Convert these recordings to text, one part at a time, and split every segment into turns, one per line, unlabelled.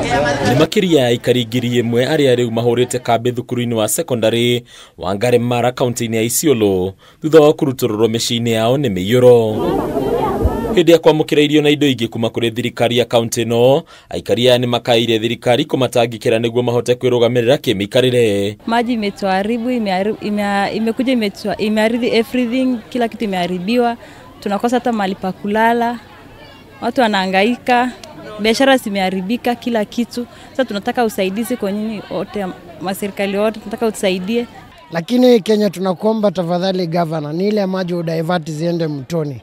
Ni MAKIRIA AIKARI ngiri ĩmwe arĩa rĩu mahũrĩte kambĩ thukuru-inĩ wa secondary wa NGAREMARA kaunti-inĩ ya Isiolo thutha wa kũrutũrũrwo mĩciĩ-inĩ yao nĩ MIIYURO. Hĩndĩ ya kwamũkĩra irio na indo ingĩ kuma kũrĩ thirikari ya kaunti ĩno, aikari aya nĩ makaire thirikari kũmatangĩkĩra nĩguo mahote kwĩrũgamĩrĩra kĩmĩikarĩre.
Maji imetuharibu, imekuja imeharibu everything, kila kitu imeharibiwa. Tunakosa hata mahali pa kulala. Watu wanahangaika, biashara zimeharibika, kila kitu. Sasa tunataka usaidizi kwa nyinyi wote, maserikali wote tunataka utusaidie.
Lakini Kenya tunakuomba tafadhali governor, ni ile maji udivert ziende mtoni.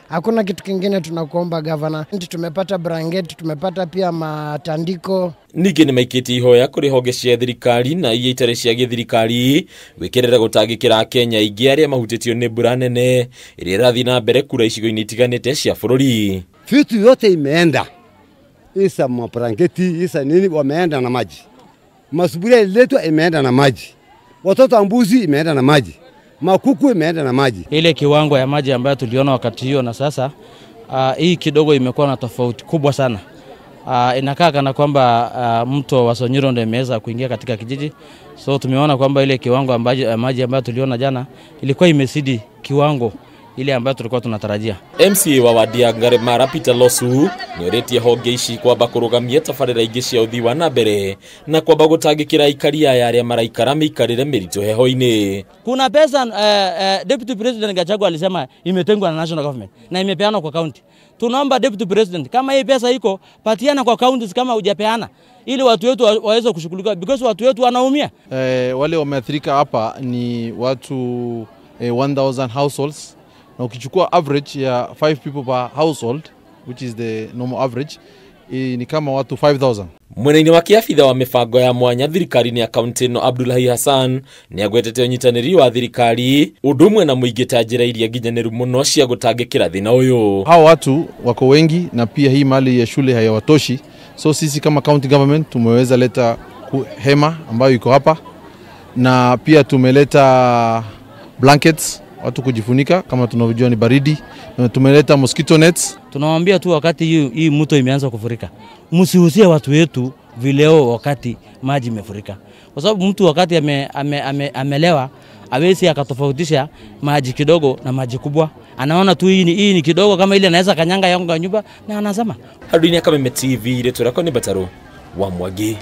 Hakuna kitu kingine tunakuomba governor. Tumepata blanketi, tumepata pia matandiko.
Ningĩ nĩ maikĩtie ihoya kũrĩ honge cia thirikari na iria itarĩ cia gĩthirikari gwĩkĩrĩra gũtangĩkĩra AKENYA aingĩ arĩa mahutĩtio nĩ mbura nene ĩrĩa ĩrathiĩ na mbere kura icigo-inĩ itiganĩte cia bũrũri.
Vitu yote imeenda. Isa mablanketi, isa nini wameenda na maji. Masufuria ililetwa imeenda na maji. Watoto wa mbuzi imeenda na maji. Makuku imeenda na maji.
Ile kiwango ya maji ambayo tuliona wakati hiyo na sasa hii kidogo imekuwa na tofauti kubwa sana. Inakaa kana kwamba mto wa Sonyiro ndio imeweza kuingia katika kijiji. So tumeona kwamba ile kiwango maji ambayo tuliona jana ilikuwa imezidi kiwango ile ambayo tulikuwa tunatarajia. MCA wa wadi ya NGAREMARA Peter Losu nĩoretie honge ici kwamba kũrũgamia tabarĩra ingĩ cia ũthii wa na mbere na kwamba gũtangĩkĩra aikari aya arĩa maraikara mĩikarĩre mĩritũ heho-inĩ. Kuna pesa Deputy President Gachagua alisema imetengwa na national government na imepeanwa kwa county. Tunaomba Deputy President kama hii pesa iko patiana kwa counties kama hujapeana ili watu wetu waweze kushughulika because watu wetu wanaumia.
Wale wameathirika hapa ni watu 1000 households. Na ukichukua average ya 5 people per household, which is the normal average, ni kama watu 5000.
Mwena-inĩ wa kĩabitha wa mĩbango ya mwanya thirikari-inĩ ya kaunti ĩno Abdullahi Hassan nĩagwetete ũnyitanĩri wa thirikari ũndũ ũmwe na mũingĩ ta njĩra iria nginyanĩru mũno cia gũtangĩkĩra thĩna ũyũ.
Hao watu wako wengi na pia hii mali ya shule hayawatoshi. So sisi kama county government tumeweza leta hema ambayo iko hapa na pia tumeleta blankets watu kujifunika kama tunavyojua ni baridi, na tumeleta mosquito nets.
Tunawaambia tu wakati hii mto imeanza kufurika, msihusie watu wetu vileo wakati maji imefurika. Kwa sababu mtu wakati amelewa hawezi akatofautisha maji kidogo na maji kubwa. Anaona tu hii ni kidogo kama ile anaweza kanyanga yangu nyumba na anazama.
Haruni kama MTV ile turako ni Bataro wa Mwagi.